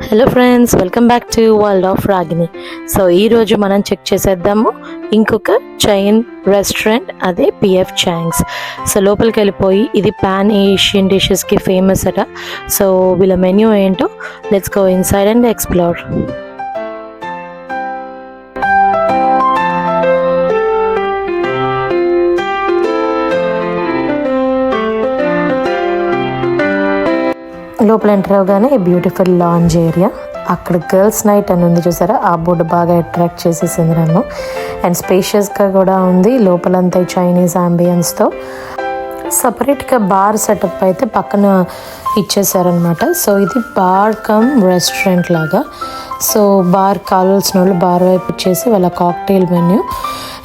Hello friends, welcome back to world of Ragini. So ఈరోజు మనం check చేసేద్దాము ఇంకొక చైన్ రెస్టారెంట్, అదే పిఎఫ్ చాంగ్స్. సో లోపలికి వెళ్ళిపోయి, ఇది పాన్ ఏషియన్ డిషెస్కి ఫేమస్ అట. సో వీళ్ళ మెన్యూ ఏంటో let's go inside and explore. లోపల ఎంటర్ అవగానే బ్యూటిఫుల్ లాంజ్ ఏరియా, అక్కడ గర్ల్స్ నైట్ అని ఉంది చూసారా, ఆ బోర్డు బాగా అట్రాక్ట్ చేసేసింది నన్ను. అండ్ స్పేషియస్గా కూడా ఉంది, లోపలంతా చైనీస్ అంబియన్స్తో. సపరేట్గా బార్ సెటప్ అయితే పక్కన ఇచ్చేసారనమాట. సో ఇది బార్ కమ్ రెస్టారెంట్ లాగా. సో బార్ కావాల్సిన వాళ్ళు బార్ వైపు వచ్చేసి వాళ్ళ కాక్టైల్ మెన్యూ.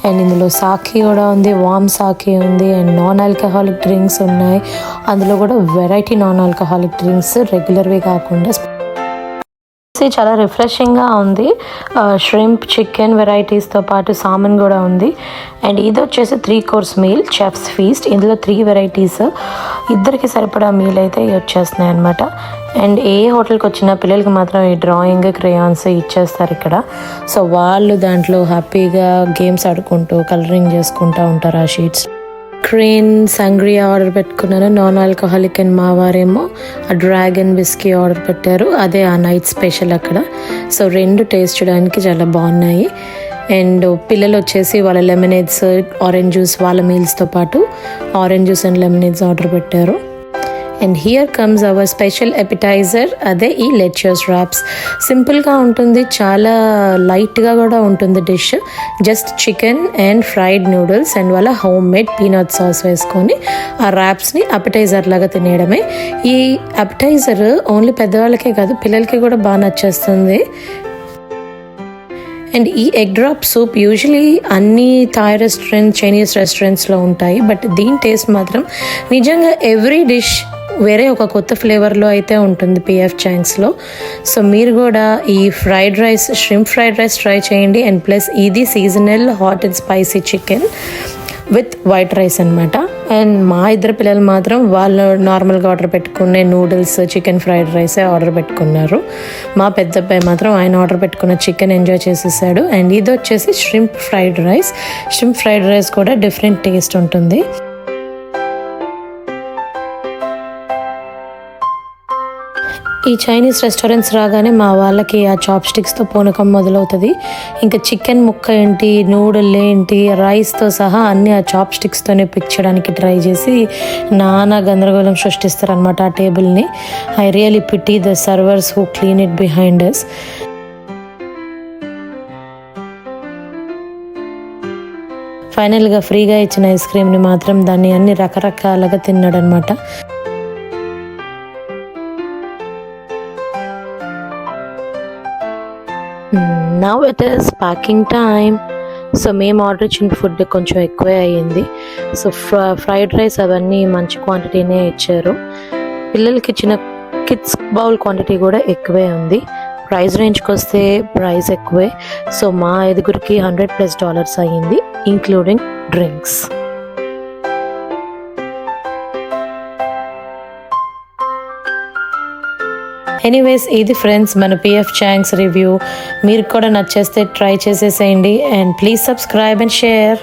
అండ్ ఇందులో సాకీ కూడా ఉంది, వామ్ సాకీ ఉంది, అండ్ నాన్ ఆల్కహాలిక్ డ్రింక్స్ ఉన్నాయి. అందులో కూడా వెరైటీ నాన్ ఆల్కహాలిక్ డ్రింక్స్, రెగ్యులర్వి కాకుండా. చాలా రిఫ్రెషింగ్గా ఉంది. ష్రింప్, చికెన్ వెరైటీస్తో పాటు సామన్ కూడా ఉంది. అండ్ ఇది వచ్చేసి 3 కోర్స్ మీల్, చెఫ్స్ ఫీస్ట్. ఇందులో 3 వెరైటీస్, ఇద్దరికి సరిపడా మీల్ అయితే వచ్చేస్తున్నాయి అనమాట. అండ్ ఏ హోటల్కి వచ్చిన పిల్లలకి మాత్రం ఈ డ్రాయింగ్ క్రేయాన్స్ ఇచ్చేస్తారు ఇక్కడ. సో వాళ్ళు దాంట్లో హ్యాపీగా గేమ్స్ ఆడుకుంటూ కలరింగ్ చేసుకుంటూ ఉంటారు ఆ షీట్స్. క్రేన్ సంగ్రియా ఆర్డర్ పెట్టుకున్నాను, నాన్ ఆల్కహాలిక్. అండ్ మా వారేమో ఆ డ్రాగన్ విస్కీ ఆర్డర్ పెట్టారు, అదే ఆ నైట్ స్పెషల్ అక్కడ. సో 2 టేస్ట్ చేయడానికి చాలా బాగున్నాయి. అండ్ పిల్లలు వచ్చేసి వాళ్ళ లెమనేడ్స్, ఆరెంజ్ జ్యూస్, వాళ్ళ మీల్స్తో పాటు orange juice and lemonades order పెట్టారు. And here comes our special appetiser, అదే ఈ లెచర్స్ ర్యాప్స్. సింపుల్గా ఉంటుంది, చాలా లైట్గా కూడా ఉంటుంది dish. Just chicken and fried noodles and వాళ్ళ హోమ్ మేడ్ పీనట్ సాస్ వేసుకొని ఆ ర్యాప్స్ని అపిటైజర్ లాగా తినేయడమే. ఈ అపిటైజర్ ఓన్లీ పెద్దవాళ్ళకే కాదు, పిల్లలకి కూడా బాగా నచ్చేస్తుంది. అండ్ ఈ ఎగ్ డ్రాప్ సూప్ యూజువలీ అన్ని థాయ్ రెస్టారెంట్, చైనీస్ రెస్టారెంట్స్లో ఉంటాయి. బట్ దీని టేస్ట్ మాత్రం నిజంగా ఎవ్రీ డిష్ వేరే ఒక కొత్త ఫ్లేవర్లో అయితే ఉంటుంది పిఎఫ్ చాంగ్స్లో. సో మీరు కూడా ఈ fried rice, shrimp fried rice try చేయండి. అండ్ ప్లస్ ఇది seasonal hot and spicy chicken with white rice అనమాట. అండ్ మా ఇద్దరు పిల్లలు మాత్రం వాళ్ళు నార్మల్గా ఆర్డర్ పెట్టుకునే నూడిల్స్, చికెన్ ఫ్రైడ్ రైసే ఆర్డర్ పెట్టుకున్నారు. మా పెద్ద అబ్బాయి మాత్రం ఆయన ఆర్డర్ పెట్టుకున్న చికెన్ ఎంజాయ్ చేసేసాడు. అండ్ ఇది వచ్చేసి shrimp fried rice. Shrimp fried rice కూడా డిఫరెంట్ టేస్ట్ ఉంటుంది. ఈ చైనీస్ రెస్టారెంట్స్ రాగానే మా వాళ్ళకి ఆ చాప్ స్టిక్స్తో పూనకం మొదలవుతుంది. ఇంకా చికెన్ ముక్క ఏంటి, నూడిల్ ఏంటి, రైస్తో సహా అన్నీ ఆ చాప్ స్టిక్స్తోనే పిక్ చేయడానికి ట్రై చేసి నానా గందరగోళం సృష్టిస్తారనమాట ఆ టేబుల్ని. I really pity the servers who clean it behind us. ఫైనల్గా ఫ్రీగా ఇచ్చిన ఐస్ క్రీమ్ని మాత్రం దాన్ని అన్ని రకరకాలుగా తిన్నాడనమాట. Now it is packing time. So మేము ఆర్డర్ ఇచ్చిన ఫుడ్ కొంచెం ఎక్కువే అయ్యింది. సో ఫ్రైడ్ రైస్ అవన్నీ మంచి క్వాంటిటీనే ఇచ్చారు. పిల్లలకి ఇచ్చిన కిడ్స్ బౌల్ క్వాంటిటీ కూడా ఎక్కువే ఉంది. ప్రైస్ రేంజ్కి వస్తే ప్రైస్ ఎక్కువే. సో మా 5గురికి $100+ అయ్యింది, ఇంక్లూడింగ్ డ్రింక్స్. ఎనీవేస్ ఇది ఫ్రెండ్స్ మన పిఎఫ్ చాంగ్స్ రివ్యూ. మీరు కూడా నచ్చేస్తే ట్రై చేసేసేయండి. And please subscribe and share.